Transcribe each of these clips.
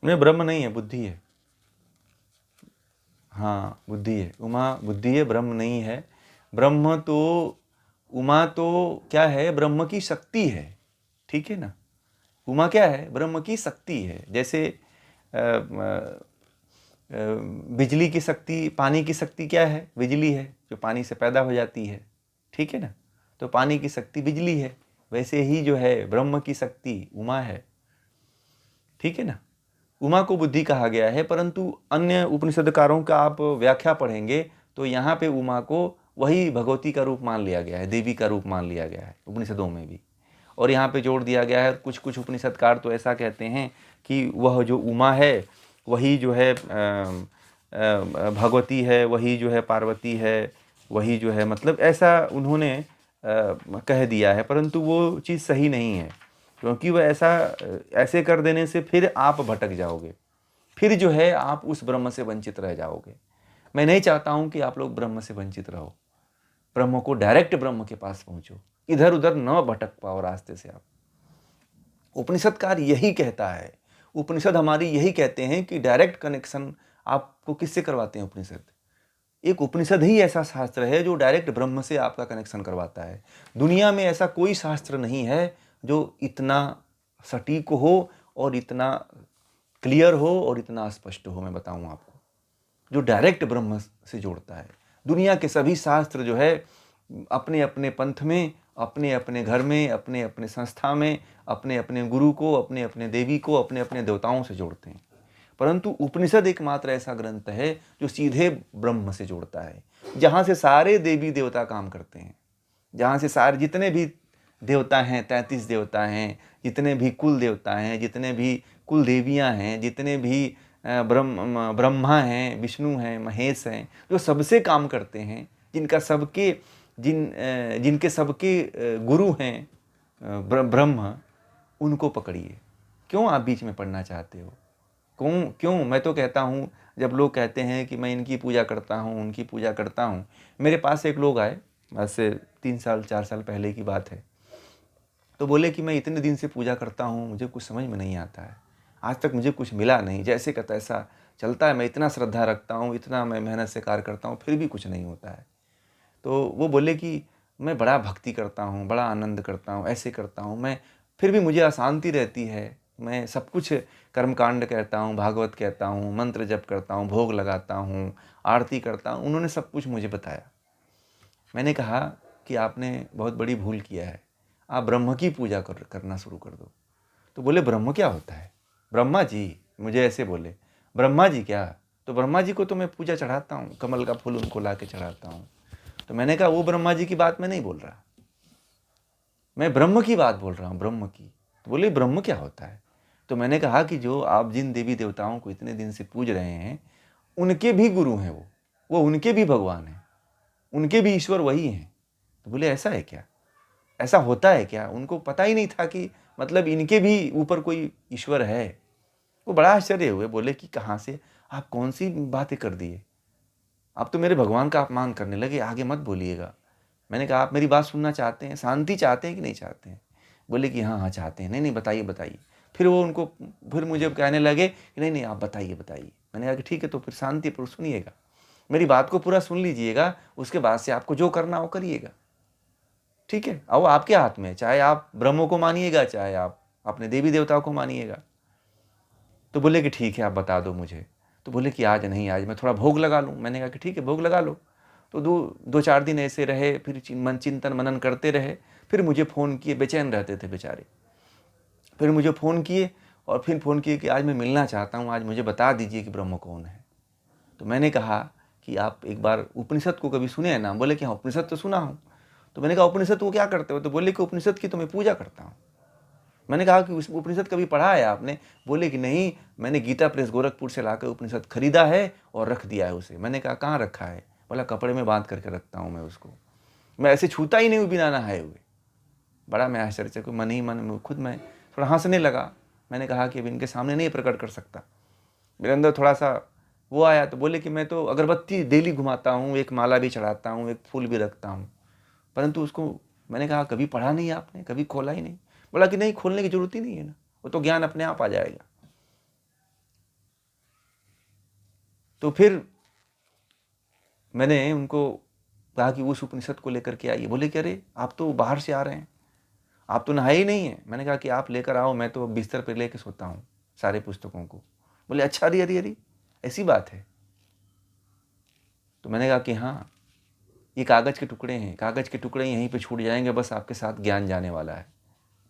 नहीं, ब्रह्म नहीं है, बुद्धि है। हाँ, बुद्धि है, उमा बुद्धि है, ब्रह्म नहीं है। ब्रह्म तो, उमा तो क्या है, ब्रह्म की शक्ति है, ठीक है ना। उमा क्या है, ब्रह्म की शक्ति है। जैसे बिजली की शक्ति, पानी की शक्ति क्या है, बिजली है, जो पानी से पैदा हो जाती है, ठीक है ना। तो पानी की शक्ति बिजली है, वैसे ही जो है ब्रह्म की शक्ति उमा है, ठीक है ना। उमा को बुद्धि कहा गया है, परंतु अन्य उपनिषदकारों का आप व्याख्या पढ़ेंगे तो यहाँ पे उमा को वही भगवती का रूप मान लिया गया है, देवी का रूप मान लिया गया है उपनिषदों में भी। और यहाँ पे जोड़ दिया गया है, कुछ कुछ उपनिषदकार तो ऐसा कहते हैं कि वह जो उमा है वही जो है भगवती है, वही जो है पार्वती है, वही जो है, मतलब ऐसा उन्होंने कह दिया है, परंतु वो चीज़ सही नहीं है। क्योंकि वह ऐसे कर देने से फिर आप भटक जाओगे, फिर जो है आप उस ब्रह्म से वंचित रह जाओगे। मैं नहीं चाहता हूं कि आप लोग ब्रह्म से वंचित रहो। ब्रह्म को, डायरेक्ट ब्रह्म के पास पहुंचो, इधर उधर न भटक पाओ रास्ते से आप। उपनिषदकार यही कहता है, उपनिषद हमारी यही कहते हैं कि डायरेक्ट कनेक्शन आपको किससे करवाते हैं उपनिषद। एक उपनिषद ही ऐसा शास्त्र है जो डायरेक्ट ब्रह्म से आपका कनेक्शन करवाता है। दुनिया में ऐसा कोई शास्त्र नहीं है जो इतना सटीक हो और इतना क्लियर हो और इतना स्पष्ट हो। मैं बताऊं आपको, जो डायरेक्ट ब्रह्म से जोड़ता है। दुनिया के सभी शास्त्र जो है अपने अपने पंथ में, अपने अपने घर में, अपने अपने संस्था में, अपने अपने गुरु को, अपने अपने देवी को, अपने अपने देवताओं से जोड़ते हैं। परंतु उपनिषद एकमात्र ऐसा ग्रंथ है जो सीधे ब्रह्म से जोड़ता है, जहाँ से सारे देवी देवता काम करते हैं, जहाँ से सारे जितने भी देवता हैं, 33 देवता हैं, जितने भी कुल देवता हैं, जितने भी कुल देवियाँ हैं, जितने भी ब्रह्मा हैं, विष्णु हैं, महेश हैं, जो सबसे काम करते हैं, जिनके सबके गुरु हैं ब्रह्म, उनको पकड़िए। क्यों आप बीच में पढ़ना चाहते हो? क्यों मैं तो कहता हूँ, जब लोग कहते हैं कि मैं इनकी पूजा करता हूँ, उनकी पूजा करता हूँ। मेरे पास एक लोग आए, ऐसे 3 साल 4 साल पहले की बात है, तो बोले कि मैं इतने दिन से पूजा करता हूँ, मुझे कुछ समझ में नहीं आता है, आज तक मुझे कुछ मिला नहीं, जैसे का तैसा चलता है, मैं इतना श्रद्धा रखता हूँ, इतना मैं मेहनत से कार्य करता हूँ, फिर भी कुछ नहीं होता है। तो वो बोले कि मैं बड़ा भक्ति करता हूँ, बड़ा आनंद करता हूँ, ऐसे करता हूँ मैं, फिर भी मुझे अशांति रहती है। मैं सब कुछ कर्मकांड कहता हूँ, भागवत कहता हूँ, मंत्र जप करता हूँ, भोग लगाता हूँ, आरती करता हूँ। उन्होंने सब कुछ मुझे बताया। मैंने कहा कि आपने बहुत बड़ी भूल किया है, आप ब्रह्म की पूजा करना शुरू कर दो। तो बोले ब्रह्म क्या होता है? ब्रह्मा जी, मुझे ऐसे बोले, ब्रह्मा जी क्या? तो ब्रह्मा जी को तो मैं पूजा चढ़ाता हूँ, कमल का फूल उनको ला के चढ़ाता हूँ। तो मैंने कहा वो ब्रह्मा जी की बात मैं नहीं बोल रहा, मैं ब्रह्म की बात बोल रहा हूँ, ब्रह्म की। तो बोले ब्रह्म क्या होता है? तो मैंने कहा कि जो आप जिन देवी देवताओं को इतने दिन से पूज रहे हैं, उनके भी गुरु हैं वो उनके भी भगवान हैं, उनके भी ईश्वर वही हैं। तो बोले ऐसा है क्या, ऐसा होता है क्या? उनको पता ही नहीं था कि मतलब इनके भी ऊपर कोई ईश्वर है। वो बड़ा आश्चर्य हुए, बोले कि कहाँ से, आप कौन सी बातें कर दिए, आप तो मेरे भगवान का अपमान करने लगे, आगे मत बोलिएगा। मैंने कहा आप मेरी बात सुनना चाहते हैं, शांति चाहते हैं कि नहीं चाहते हैं? बोले कि हाँ हाँ चाहते हैं। नहीं नहीं, बताइए बताइए। फिर मुझे कहने लगे कि नहीं नहीं आप बताइए बताइए। मैंने कहा कि ठीक है, तो फिर शांति पर सुनिएगा, मेरी बात को पूरा सुन लीजिएगा, उसके बाद से आपको जो करना हो करिएगा, ठीक है। अब आपके हाथ में, चाहे आप ब्रह्मों को मानिएगा, चाहे आप अपने देवी देवताओं को मानिएगा। तो बोले कि ठीक है, आप बता दो मुझे। तो बोले कि आज नहीं, आज मैं थोड़ा भोग लगा लूँ। मैंने कहा कि ठीक है, भोग लगा लो। तो 2-4 दिन ऐसे रहे, फिर चिंतन मनन करते रहे। फिर मुझे फ़ोन किए, बेचैन रहते थे बेचारे। फिर मुझे फ़ोन किए और फिर फ़ोन किए कि आज मैं मिलना चाहता हूँ, आज मुझे बता दीजिए कि ब्रह्म कौन है। तो मैंने कहा कि आप एक बार उपनिषद को कभी सुने हैं नाम? बोले कि हाँ उपनिषद तो सुना हूँ। तो मैंने कहा उपनिषद को क्या करते हो? तो बोले कि उपनिषद की तो मैं पूजा करता हूँ। मैंने कहा कि उस उपनिषद कभी पढ़ा है आपने? बोले कि नहीं, मैंने गीता प्रेस गोरखपुर से लाकर उपनिषद खरीदा है और रख दिया है उसे। मैंने कहा कहाँ रखा है? बोला कपड़े में बांध करके रखता हूँ मैं उसको, मैं ऐसे छूता ही नहीं हूँ बिना नहाए हुए। बड़ा मैं आश्चर्य से मन ही मन में खुद मैं थोड़ा हंसने लगा। मैंने कहा कि अब इनके सामने नहीं प्रकट कर सकता। मेरे अंदर थोड़ा सा वो आया। तो बोले कि मैं तो अगरबत्ती डेली घुमाता हूँ, एक माला भी चढ़ाता हूँ, एक फूल भी रखता हूँ, परंतु उसको, मैंने कहा कभी पढ़ा नहीं आपने, कभी खोला ही नहीं? बोला कि नहीं, खोलने की जरूरत ही नहीं है ना, वो तो ज्ञान अपने आप आ जाएगा। तो फिर मैंने उनको कहा कि उस उपनिषद को लेकर के आइए। बोले कि अरे आप तो बाहर से आ रहे हैं, आप तो नहाए ही नहीं हैं। मैंने कहा कि आप लेकर आओ, मैं तो बिस्तर पर लेकर सोता हूँ सारे पुस्तकों को। बोले अच्छा, अरे अरे अरे ऐसी बात है। तो मैंने कहा कि हाँ, ये कागज़ के टुकड़े हैं, कागज़ के टुकड़े यहीं पे छूट जाएंगे, बस आपके साथ ज्ञान जाने वाला है,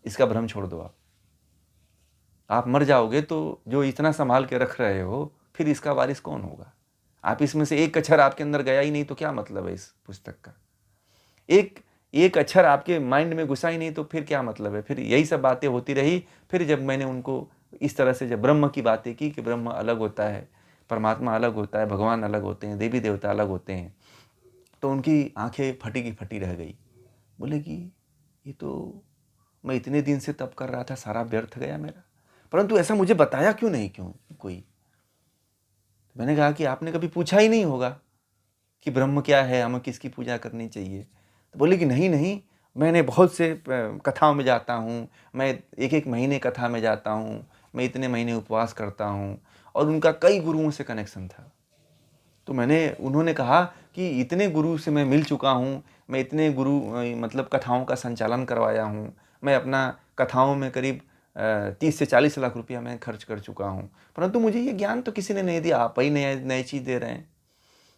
इसका भ्रम छोड़ दो। आप मर जाओगे तो जो इतना संभाल के रख रहे हो, फिर इसका वारिस कौन होगा? आप इसमें से एक अक्षर आपके अंदर गया ही नहीं तो क्या मतलब है इस पुस्तक का? एक अक्षर आपके माइंड में घुसा ही नहीं तो फिर क्या मतलब है? फिर यही सब बातें होती रही। फिर जब मैंने उनको इस तरह से जब ब्रह्म की बातें की कि ब्रह्म अलग होता है, परमात्मा अलग होता है, भगवान अलग होते हैं, देवी देवता अलग होते हैं, तो उनकी आंखें फटी की फटी रह गई। बोले कि ये तो मैं इतने दिन से तप कर रहा था, सारा व्यर्थ गया मेरा, परंतु ऐसा मुझे बताया क्यों नहीं कोई? मैंने कहा कि आपने कभी पूछा ही नहीं होगा कि ब्रह्म क्या है, हमें किसकी पूजा करनी चाहिए। तो बोले कि नहीं नहीं, मैंने बहुत से कथाओं में जाता हूँ, मैं एक एक महीने कथा में जाता हूँ, मैं इतने महीने उपवास करता हूँ, और उनका कई गुरुओं से कनेक्शन था। तो उन्होंने कहा कि इतने गुरु से मैं मिल चुका हूँ, मैं इतने गुरु मतलब कथाओं का संचालन करवाया हूँ, मैं अपना कथाओं में करीब 30 से 40 लाख रुपया मैं खर्च कर चुका हूँ, परंतु मुझे ये ज्ञान तो किसी ने नहीं दिया, आप ही नए नई चीज़ दे रहे हैं।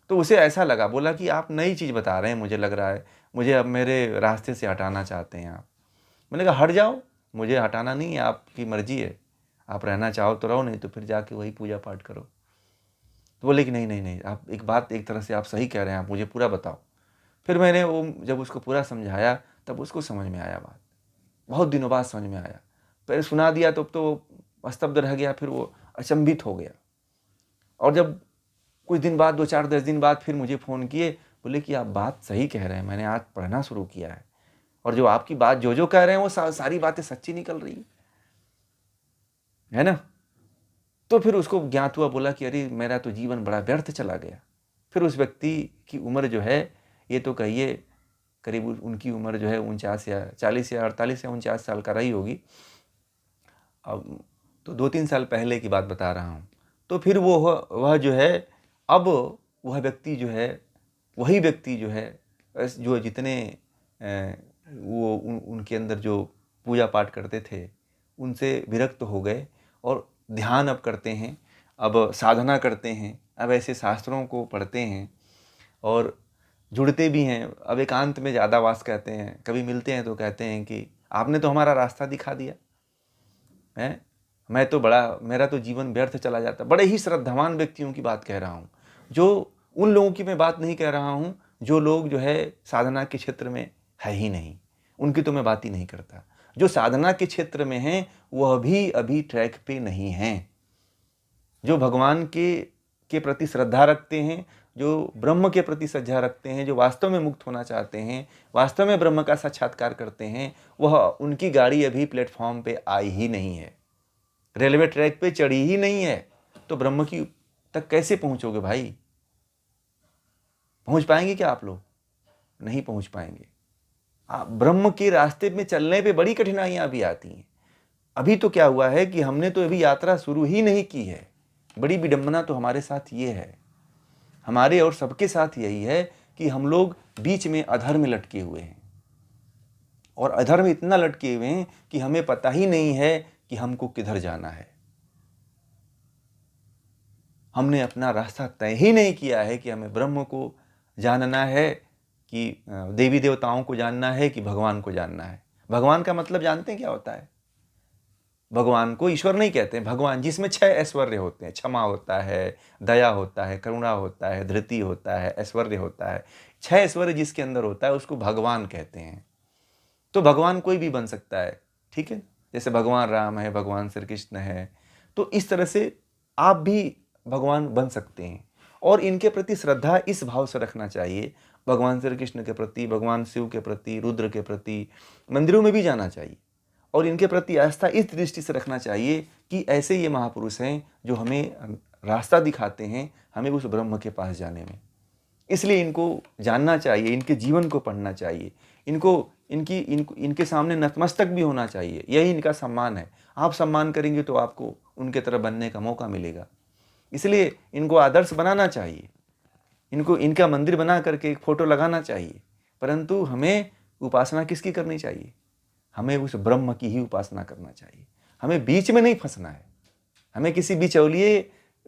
तो उसे ऐसा लगा, बोला कि आप नई चीज़ बता रहे हैं, मुझे लग रहा है मुझे अब मेरे रास्ते से हटाना चाहते हैं आप। मैंने कहा हट जाओ, मुझे हटाना नहीं है, आपकी मर्जी है, आप रहना चाहो तो रहो, नहीं तो फिर जाके वही पूजा पाठ करो। तो बोले कि नहीं नहीं नहीं, आप एक बात एक तरह से आप सही कह रहे हैं, आप मुझे पूरा बताओ। फिर मैंने वो जब उसको पूरा समझाया तब उसको समझ में आया बात, बहुत दिनों बाद समझ में आया। पहले सुना दिया तो स्तब्ध रह गया, फिर वो अचंभित हो गया। और जब कुछ दिन बाद 2-4-10 दिन बाद फिर मुझे फ़ोन किए, बोले कि आप बात सही कह रहे हैं, मैंने आज पढ़ना शुरू किया है, और जो आपकी बात जो कह रहे हैं वो सारी बातें सच्ची निकल रही है ना। तो फिर उसको ज्ञात हुआ, बोला कि अरे मेरा तो जीवन बड़ा व्यर्थ चला गया। फिर उस व्यक्ति की उम्र जो है, ये तो कहिए करीब उनकी उम्र जो है 49 या 40 या 48 या 49 साल का रही होगी। अब तो 2-3 साल पहले की बात बता रहा हूँ। तो फिर वह जो है, अब वह व्यक्ति जो है, वही व्यक्ति जो है, जो जितने वो उनके अंदर जो पूजा पाठ करते थे उनसे विरक्त हो गए और ध्यान अब करते हैं, अब साधना करते हैं, अब ऐसे शास्त्रों को पढ़ते हैं और जुड़ते भी हैं। अब एकांत में ज़्यादा वास कहते हैं, कभी मिलते हैं तो कहते हैं कि आपने तो हमारा रास्ता दिखा दिया है, मेरा तो जीवन व्यर्थ चला जाता। बड़े ही श्रद्धावान व्यक्तियों की बात कह रहा हूँ, जो उन लोगों की मैं बात नहीं कह रहा हूँ जो लोग जो है साधना के क्षेत्र में है ही नहीं, उनकी तो मैं बात ही नहीं करता। जो साधना के क्षेत्र में हैं वह भी अभी ट्रैक पे नहीं हैं, जो भगवान के प्रति श्रद्धा रखते हैं, जो ब्रह्म के प्रति श्रद्धा रखते हैं, जो वास्तव में मुक्त होना चाहते हैं, वास्तव में ब्रह्म का साक्षात्कार करते हैं, वह उनकी गाड़ी अभी प्लेटफॉर्म पे आई ही नहीं है, रेलवे ट्रैक पे चढ़ी ही नहीं है। तो ब्रह्म की तक कैसे पहुंचोगे भाई? पहुंच पाएंगे क्या आप लोग? नहीं पहुंच पाएंगे। ब्रह्म के रास्ते में चलने पे बड़ी कठिनाइयां भी आती हैं। अभी तो क्या हुआ है कि हमने तो अभी यात्रा शुरू ही नहीं की है। बड़ी विडंबना तो हमारे साथ ये है, हमारे और सबके साथ यही है कि हम लोग बीच में अधर्म में लटके हुए हैं, और अधर्म इतना लटके हुए हैं कि हमें पता ही नहीं है कि हमको किधर जाना है। हमने अपना रास्ता तय ही नहीं किया है कि हमें ब्रह्म को जानना है कि देवी देवताओं को जानना है कि भगवान को जानना है। भगवान का मतलब जानते हैं क्या होता है? भगवान को ईश्वर नहीं कहते हैं, भगवान जिसमें 6 ऐश्वर्य होते हैं, क्षमा होता है, दया होता है, करुणा होता है, धृति होता है, ऐश्वर्य होता है। 6 ऐश्वर्य जिसके अंदर होता है उसको भगवान कहते हैं। तो भगवान कोई भी बन सकता है, ठीक है, जैसे भगवान राम है, भगवान श्री कृष्ण है, तो इस तरह से आप भी भगवान बन सकते हैं। और इनके प्रति श्रद्धा इस भाव से रखना चाहिए, भगवान श्री कृष्ण के प्रति, भगवान शिव के प्रति, रुद्र के प्रति, मंदिरों में भी जाना चाहिए और इनके प्रति आस्था इस दृष्टि से रखना चाहिए कि ऐसे ये महापुरुष हैं जो हमें रास्ता दिखाते हैं, हमें उस ब्रह्म के पास जाने में। इसलिए इनको जानना चाहिए, इनके जीवन को पढ़ना चाहिए, इनके सामने नतमस्तक भी होना चाहिए। यही इनका सम्मान है। आप सम्मान करेंगे तो आपको उनके तरह बनने का मौका मिलेगा। इसलिए इनको आदर्श बनाना चाहिए, इनको इनका मंदिर बना करके एक फोटो लगाना चाहिए। परंतु हमें उपासना किसकी करनी चाहिए? हमें उस ब्रह्म की ही उपासना करना चाहिए। हमें बीच में नहीं फंसना है। हमें किसी बिचौलिए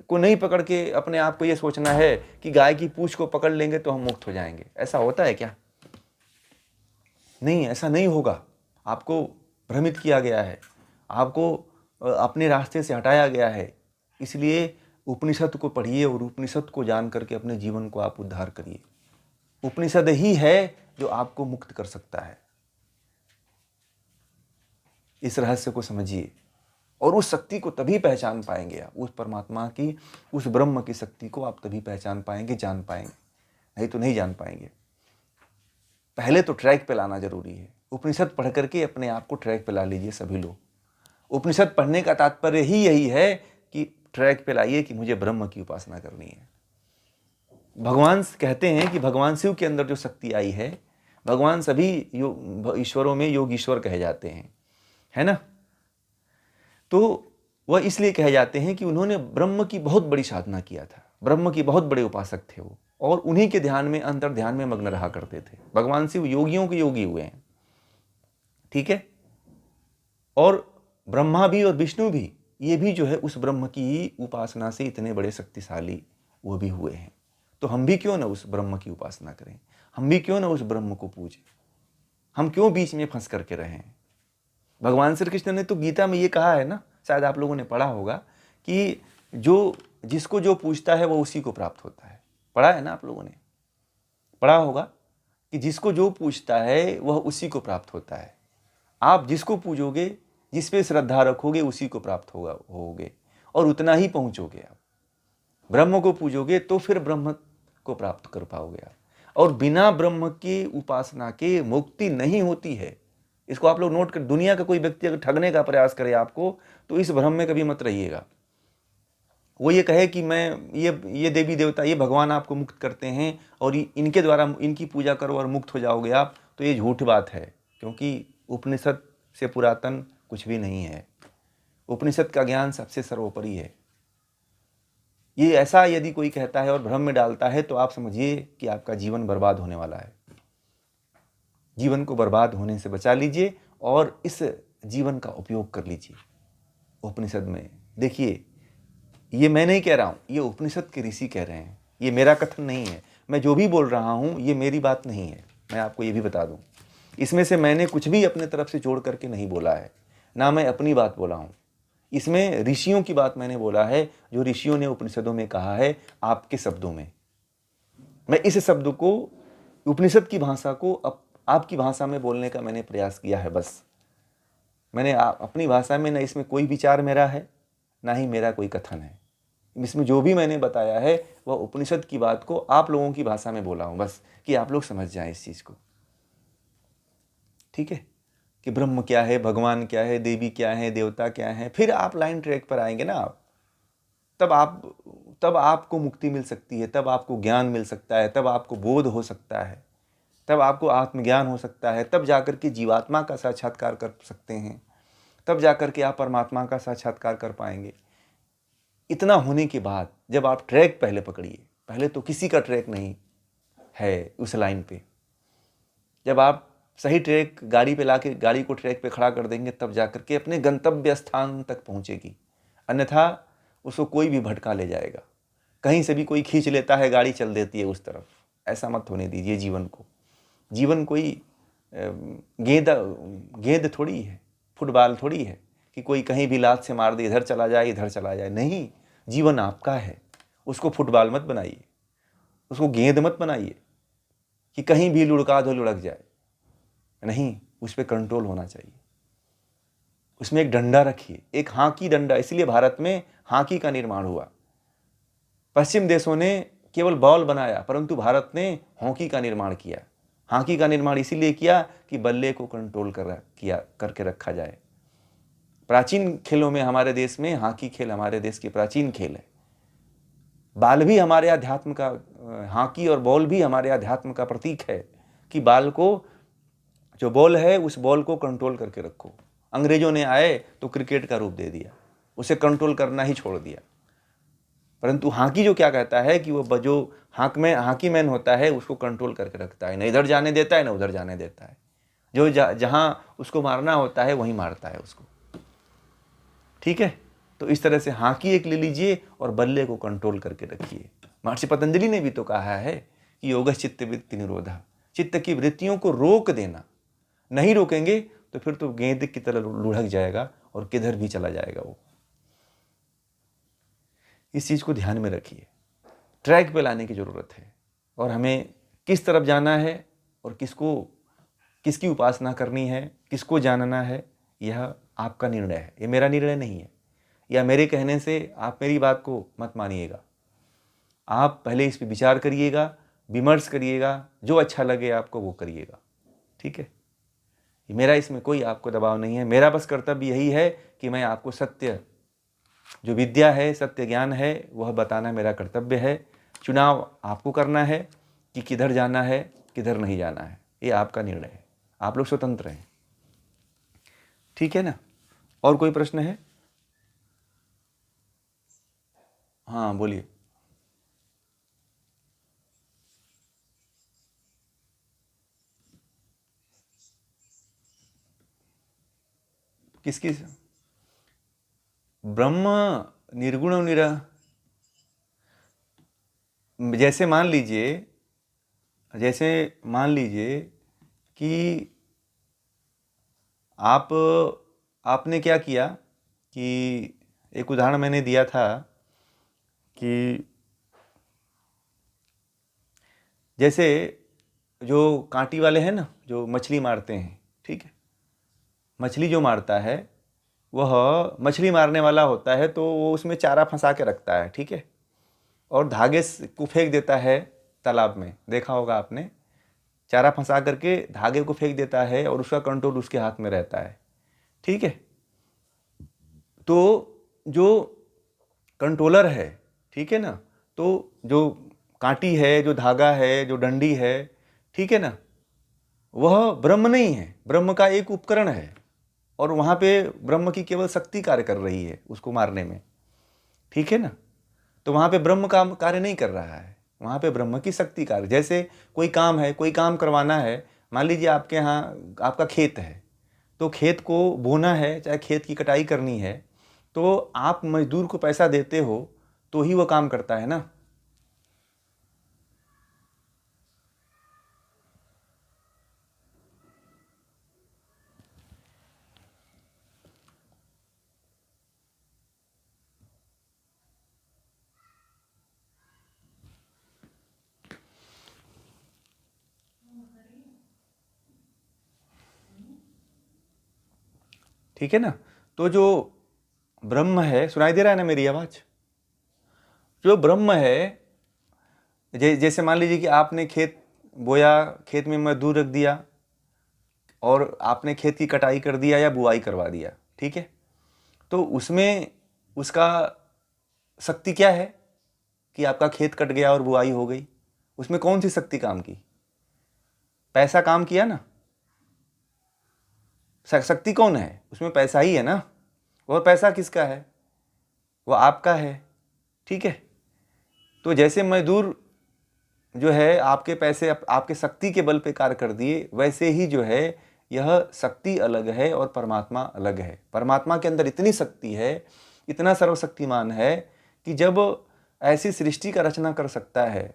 को नहीं पकड़ के अपने आप को ये सोचना है कि गाय की पूंछ को पकड़ लेंगे तो हम मुक्त हो जाएंगे। ऐसा होता है क्या? नहीं, ऐसा नहीं होगा। आपको भ्रमित किया गया है, आपको अपने रास्ते से हटाया गया है। इसलिए उपनिषद को पढ़िए और उपनिषद को जान करके अपने जीवन को आप उद्धार करिए। उपनिषद ही है जो आपको मुक्त कर सकता है। इस रहस्य को समझिए और उस शक्ति को तभी पहचान पाएंगे आप, उस परमात्मा की, उस ब्रह्म की शक्ति को आप तभी पहचान पाएंगे, जान पाएंगे, नहीं तो नहीं जान पाएंगे। पहले तो ट्रैक पे लाना जरूरी है। उपनिषद पढ़ करके अपने आप को ट्रैक पे ला लीजिए सभी लोग। उपनिषद पढ़ने का तात्पर्य ही यही है कि ट्रैक पे लाइए कि मुझे ब्रह्म की उपासना करनी है। भगवान कहते हैं कि भगवान शिव के अंदर जो शक्ति आई है, भगवान सभी ईश्वरों में योगीश्वर कहे जाते हैं, है ना। तो वह इसलिए कहे जाते हैं कि उन्होंने ब्रह्म की बहुत बड़ी साधना किया था, ब्रह्म की बहुत बड़े उपासक थे वो, और उन्हीं के ध्यान में, अंतर ध्यान में मग्न रहा करते थे। भगवान शिव योगियों के योगी हुए हैं, ठीक है। और ब्रह्मा भी और विष्णु भी, ये भी जो है उस ब्रह्म की उपासना से इतने बड़े शक्तिशाली वो भी हुए हैं। तो हम भी क्यों ना उस ब्रह्म की उपासना करें, हम भी क्यों ना उस ब्रह्म को पूजें, हम क्यों बीच में फंस करके रहें। भगवान श्री कृष्ण ने तो गीता में ये कहा है ना, शायद आप लोगों ने पढ़ा होगा, कि जिसको जो पूजता है वो उसी को प्राप्त होता है। पढ़ा है ना आप लोगों ने? पढ़ा होगा कि जिसको जो पूजता है वह उसी को प्राप्त होता है। आप जिसको पूजोगे, जिस पे श्रद्धा रखोगे, उसी को प्राप्त होगे और उतना ही पहुंचोगे आप। ब्रह्म को पूजोगे तो फिर ब्रह्म को प्राप्त कर पाओगे आप, और बिना ब्रह्म की उपासना के मुक्ति नहीं होती है। इसको आप लोग नोट कर, दुनिया का कोई व्यक्ति अगर ठगने का प्रयास करे आपको, तो इस भ्रम में कभी मत रहिएगा। वो ये कहे कि मैं ये देवी देवता, ये भगवान आपको मुक्त करते हैं और इनके द्वारा इनकी पूजा करो और मुक्त हो जाओगे आप, तो ये झूठ बात है। क्योंकि उपनिषद से पुरातन कुछ भी नहीं है। उपनिषद का ज्ञान सबसे सर्वोपरि है। ये ऐसा यदि कोई कहता है और भ्रम में डालता है, तो आप समझिए कि आपका जीवन बर्बाद होने वाला है। जीवन को बर्बाद होने से बचा लीजिए और इस जीवन का उपयोग कर लीजिए। उपनिषद में देखिए, ये मैं नहीं कह रहा हूँ, ये उपनिषद के ऋषि कह रहे हैं, ये मेरा कथन नहीं है। मैं जो भी बोल रहा हूँ ये मेरी बात नहीं है, मैं आपको ये भी बता दूँ। इसमें से मैंने कुछ भी अपने तरफ से जोड़ करके नहीं बोला है, ना मैं अपनी बात बोला हूँ। इसमें ऋषियों की बात मैंने बोला है, जो ऋषियों ने उपनिषदों में कहा है आपके शब्दों में। मैं इस शब्द को, उपनिषद की भाषा को आपकी भाषा में बोलने का मैंने प्रयास किया है। बस मैंने अपनी भाषा में, ना इसमें कोई विचार मेरा है, ना ही मेरा कोई कथन है। इसमें जो भी मैंने बताया है वह उपनिषद की बात को आप लोगों की भाषा में बोला हूँ, बस कि आप लोग समझ जाएं इस चीज़ को, ठीक है। कि ब्रह्म क्या है, भगवान क्या है, देवी क्या है, देवता क्या है, फिर आप लाइन ट्रैक पर आएंगे ना आप, तब आपको मुक्ति मिल सकती है, तब आपको ज्ञान मिल सकता है, तब आपको बोध हो सकता है, तब आपको आत्मज्ञान हो सकता है, तब जाकर के जीवात्मा का साक्षात्कार कर सकते हैं, तब जाकर के आप परमात्मा का साक्षात्कार कर पाएंगे। इतना होने के बाद जब आप ट्रैक पहले पकड़िए, पहले तो किसी का ट्रैक नहीं है उस लाइन पे। जब आप सही ट्रैक गाड़ी पे लाके गाड़ी को ट्रैक पे खड़ा कर देंगे, तब जाकर के अपने गंतव्य स्थान तक पहुंचेगी। अन्यथा उसको कोई भी भटका ले जाएगा, कहीं से भी कोई खींच लेता है, गाड़ी चल देती है उस तरफ। ऐसा मत होने दीजिए जीवन को। जीवन कोई गेंद थोड़ी है, फुटबॉल थोड़ी है कि कोई कहीं भी लात से मार दे, इधर चला जाए इधर चला जाए। नहीं, जीवन आपका है, उसको फुटबॉल मत बनाइए, उसको गेंद मत बनाइए कि कहीं भी लुढ़का दो लुढ़क जाए। नहीं, उस पर कंट्रोल होना चाहिए। उसमें एक डंडा रखिए, एक हाकी डंडा। इसलिए भारत में हाकी का निर्माण हुआ। पश्चिम देशों ने केवल बॉल बनाया, परंतु भारत ने हॉकी का निर्माण किया। हाकी का निर्माण इसीलिए किया कि बल्ले को कंट्रोल करके रखा जाए। प्राचीन खेलों में हमारे देश में हॉकी खेल हमारे देश के प्राचीन खेल है। बाल भी हमारे अध्यात्म का, हॉकी और बॉल भी हमारे अध्यात्म का प्रतीक है कि बाल को, जो बॉल है उस बॉल को कंट्रोल करके रखो। अंग्रेजों ने आए तो क्रिकेट का रूप दे दिया, उसे कंट्रोल करना ही छोड़ दिया। परंतु हाकी जो क्या कहता है कि वो जो हाकी मैन होता है उसको कंट्रोल करके रखता है, न इधर जाने देता है न उधर जाने देता है, जो जहाँ उसको मारना होता है वहीं मारता है उसको। ठीक है, तो इस तरह से हाकी एक ले लीजिए और बल्ले को कंट्रोल करके रखिए। महर्षि पतंजलि ने भी तो कहा है कि योग चित्त वृत्ति निरोधा, चित्त की वृत्तियों को रोक देना। नहीं रोकेंगे तो फिर तो गेंद की तरह लुढ़क जाएगा और किधर भी चला जाएगा वो। इस चीज को ध्यान में रखिए, ट्रैक पे लाने की जरूरत है, और हमें किस तरफ जाना है और किसकी उपासना करनी है, किसको जानना है, यह आपका निर्णय है, ये मेरा निर्णय नहीं है। या मेरे कहने से आप मेरी बात को मत मानिएगा, आप पहले इस पर विचार करिएगा, विमर्श करिएगा, जो अच्छा लगे आपको वो करिएगा। ठीक है, मेरा इसमें कोई आपको दबाव नहीं है। मेरा बस कर्तव्य यही है कि मैं आपको सत्य, जो विद्या है, सत्य ज्ञान है, वह बताना मेरा कर्तव्य है। चुनाव आपको करना है कि किधर जाना है किधर नहीं जाना है, ये आपका निर्णय है, आप लोग स्वतंत्र हैं। ठीक है ना? और कोई प्रश्न है? हाँ बोलिए। किसकी? ब्रह्म निर्गुण जैसे मान लीजिए कि आपने क्या किया कि एक उदाहरण मैंने दिया था कि जैसे जो कांटी वाले हैं ना, जो मछली मारते हैं, ठीक है, मछली जो मारता है वह मछली मारने वाला होता है, तो वो उसमें चारा फंसा के रखता है, ठीक है, और धागे को फेंक देता है तालाब में, देखा होगा आपने, चारा फंसा करके धागे को फेंक देता है और उसका कंट्रोल उसके हाथ में रहता है। ठीक है, तो जो कंट्रोलर है, ठीक है ना, तो जो कांटी है, जो धागा है, जो डंडी है, ठीक है ना, वह ब्रह्म नहीं है, ब्रह्म का एक उपकरण है, और वहां पे ब्रह्म की केवल शक्ति कार्य कर रही है उसको मारने में। ठीक है ना, तो वहां पे ब्रह्म का कार्य नहीं कर रहा है, वहां पे ब्रह्म की शक्ति कार्य। जैसे कोई काम है, कोई काम करवाना है, मान लीजिए आपके यहाँ आपका खेत है, तो खेत को बोना है, चाहे खेत की कटाई करनी है, तो आप मजदूर को पैसा देते हो तो ही वो काम करता है ना। ठीक है ना, तो जो ब्रह्म है, सुनाई दे रहा है ना मेरी आवाज? जो ब्रह्म है, जैसे मान लीजिए कि आपने खेत बोया, खेत में मजदूर रख दिया और आपने खेत की कटाई कर दिया या बुआई करवा दिया, ठीक है, तो उसमें उसका शक्ति क्या है कि आपका खेत कट गया और बुआई हो गई। उसमें कौन सी शक्ति काम की? पैसा काम किया ना। शक्ति कौन है उसमें? पैसा ही है ना। और पैसा किसका है? वो आपका है। ठीक है, तो जैसे मजदूर जो है आपके पैसे आपके शक्ति के बल पे कार्य कर दिए, वैसे ही जो है यह शक्ति अलग है और परमात्मा अलग है। परमात्मा के अंदर इतनी शक्ति है, इतना सर्वशक्तिमान है कि जब ऐसी सृष्टि का रचना कर सकता है,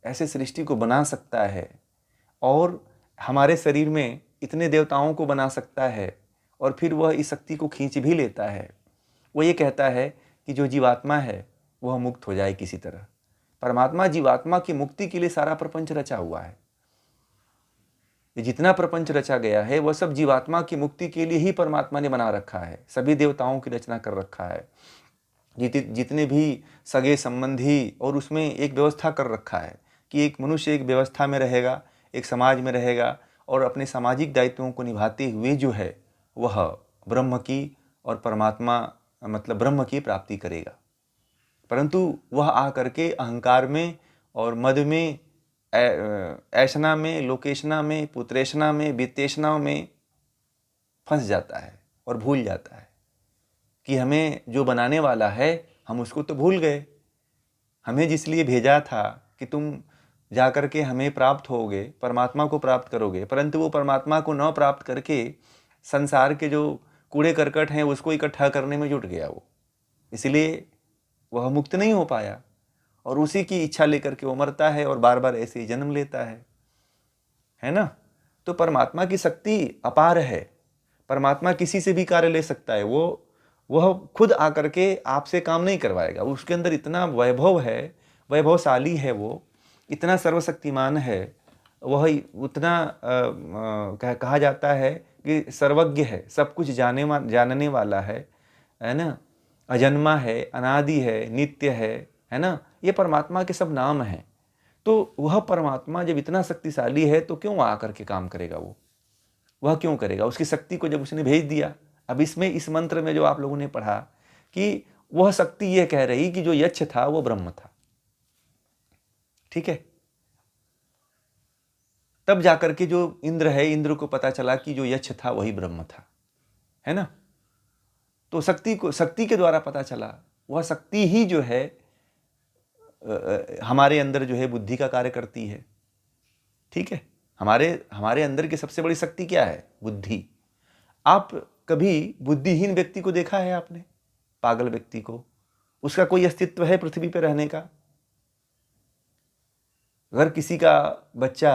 ऐसे सृष्टि को बना सकता है, और हमारे शरीर में इतने देवताओं को बना सकता है, और फिर वह इस शक्ति को खींच भी लेता है। वो ये कहता है कि जो जीवात्मा है वह मुक्त हो जाए किसी तरह। परमात्मा जीवात्मा की मुक्ति के लिए सारा प्रपंच रचा हुआ है। ये जितना प्रपंच रचा गया है वह सब जीवात्मा की मुक्ति के लिए ही परमात्मा ने बना रखा है। सभी देवताओं की रचना कर रखा है, जितने भी सगे संबंधी, और उसमें एक व्यवस्था कर रखा है कि एक मनुष्य एक व्यवस्था में रहेगा, एक समाज में रहेगा, और अपने सामाजिक दायित्वों को निभाते हुए जो है वह ब्रह्म की और परमात्मा मतलब ब्रह्म की प्राप्ति करेगा। परंतु वह आ करके अहंकार में और मद में, ऐशना में, लोकेशना में, पुत्रेशना में, वित्तेशना में फंस जाता है और भूल जाता है कि हमें जो बनाने वाला है हम उसको तो भूल गए। हमें जिसलिए भेजा था कि तुम जाकर के हमें प्राप्त होगे, परमात्मा को प्राप्त करोगे, परंतु वो परमात्मा को न प्राप्त करके संसार के जो कूड़े करकट हैं उसको इकट्ठा करने में जुट गया वो, इसलिए वह मुक्त नहीं हो पाया और उसी की इच्छा लेकर के वो मरता है और बार बार ऐसे ही जन्म लेता है ना। तो परमात्मा की शक्ति अपार है, परमात्मा किसी से भी कार्य ले सकता है, वह खुद आकर के आपसे काम नहीं करवाएगा, उसके अंदर इतना वैभव है, वैभवशाली है, वो इतना सर्वशक्तिमान है, वह उतना कहा जाता है कि सर्वज्ञ है, सब कुछ जानने वाला है ना, अजन्मा है, अनादि है, नित्य है ना। ये परमात्मा के सब नाम हैं। तो वह परमात्मा जब इतना शक्तिशाली है तो क्यों आकर के काम करेगा वह क्यों करेगा? उसकी शक्ति को जब उसने भेज दिया। अब इसमें इस मंत्र में जो आप लोगों ने पढ़ा कि वह शक्ति यह कह रही कि जो यक्ष था वो ब्रह्म था, ठीक है। तब जाकर के जो इंद्र है, इंद्र को पता चला कि जो यक्ष था वही ब्रह्म था, है ना। तो शक्ति के द्वारा पता चला, वह शक्ति ही जो है हमारे अंदर जो है बुद्धि का कार्य करती है, ठीक है। हमारे अंदर की सबसे बड़ी शक्ति क्या है? बुद्धि। आप कभी बुद्धिहीन व्यक्ति को देखा है आपने? पागल व्यक्ति को? उसका कोई अस्तित्व है पृथ्वी पर रहने का? अगर किसी का बच्चा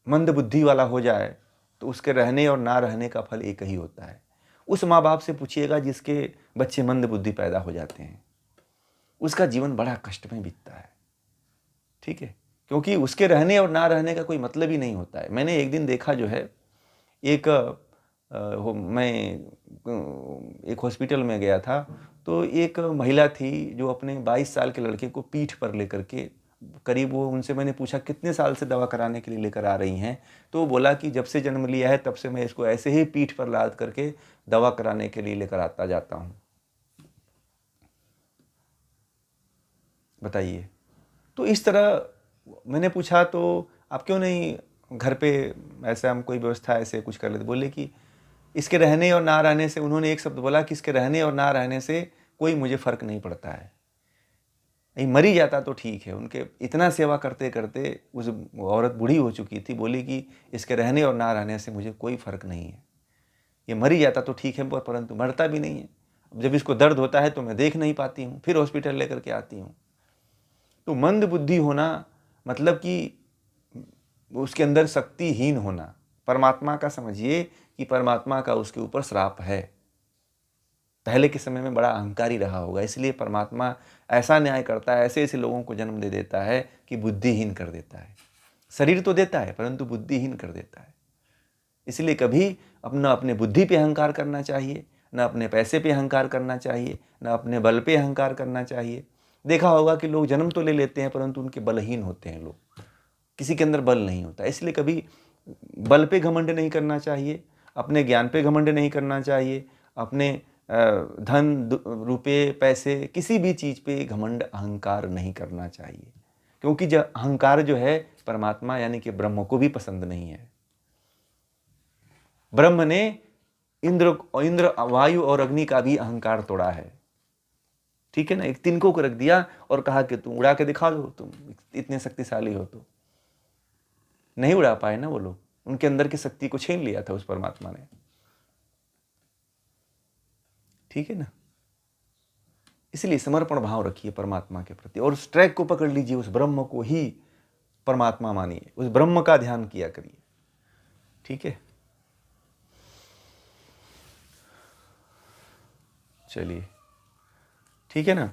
मंद बुद्धि वाला हो जाए तो उसके रहने और ना रहने का फल एक ही होता है। उस माँ बाप से पूछिएगा जिसके बच्चे मंद बुद्धि पैदा हो जाते हैं, उसका जीवन बड़ा कष्ट में बीतता है, ठीक है, क्योंकि उसके रहने और ना रहने का कोई मतलब ही नहीं होता है। मैंने एक दिन देखा जो है, मैं एक हॉस्पिटल में गया था, तो एक महिला थी जो अपने 22 साल के लड़के को पीठ पर लेकर के, करीब वो, उनसे मैंने पूछा कितने साल से दवा कराने के लिए लेकर आ रही हैं, तो वो बोला कि जब से जन्म लिया है तब से मैं इसको ऐसे ही पीठ पर लाद करके दवा कराने के लिए लेकर आता जाता हूँ। बताइए। तो इस तरह मैंने पूछा तो आप क्यों नहीं घर पे ऐसे हम कोई व्यवस्था ऐसे कुछ कर लेते? बोले कि इसके रहने और ना रहने से, उन्होंने एक शब्द बोला कि इसके रहने और ना रहने से कोई मुझे फर्क नहीं पड़ता है, नहीं मरी जाता तो ठीक है। उनके इतना सेवा करते करते उस औरत बूढ़ी हो चुकी थी, बोली कि इसके रहने और ना रहने से मुझे कोई फर्क नहीं है, ये मरी जाता तो ठीक है परंतु मरता भी नहीं है। अब जब इसको दर्द होता है तो मैं देख नहीं पाती हूँ, फिर हॉस्पिटल लेकर के आती हूँ। तो मंद बुद्धि होना मतलब कि उसके अंदर शक्तिहीन होना। परमात्मा का समझिए कि परमात्मा का उसके ऊपर श्राप है, पहले के समय में बड़ा अहंकारी रहा होगा, इसलिए परमात्मा ऐसा न्याय करता है, ऐसे ऐसे लोगों को जन्म दे देता है कि बुद्धिहीन कर देता है। शरीर तो देता है परंतु बुद्धिहीन कर देता है। इसलिए कभी अपना अपने बुद्धि पे अहंकार करना चाहिए, न अपने पैसे पे अहंकार करना चाहिए, न अपने बल पे अहंकार करना चाहिए। देखा होगा कि लोग जन्म तो ले लेते हैं परंतु उनके बलहीन होते हैं, लोग किसी के अंदर बल नहीं होता। इसलिए कभी बल पे घमंड नहीं करना चाहिए, अपने ज्ञान पे घमंड नहीं करना चाहिए, अपने धन रुपये पैसे किसी भी चीज़ पे घमंड अहंकार नहीं करना चाहिए, क्योंकि जो अहंकार जो है परमात्मा यानी कि ब्रह्म को भी पसंद नहीं है। ब्रह्म ने इंद्र वायु और अग्नि का भी अहंकार तोड़ा है, ठीक है ना। एक तिनकों को रख दिया और कहा कि तुम उड़ा के दिखा दो, तुम इतने शक्तिशाली हो। तो नहीं उड़ा पाए ना वो लोग, उनके अंदर की शक्ति को छीन लिया था उस परमात्मा ने, ठीक है ना। इसलिए समर्पण भाव रखिए परमात्मा के प्रति और उस ट्रैक को पकड़ लीजिए, उस ब्रह्म को ही परमात्मा मानिए, उस ब्रह्म का ध्यान किया करिए, ठीक है। चलिए, ठीक है ना।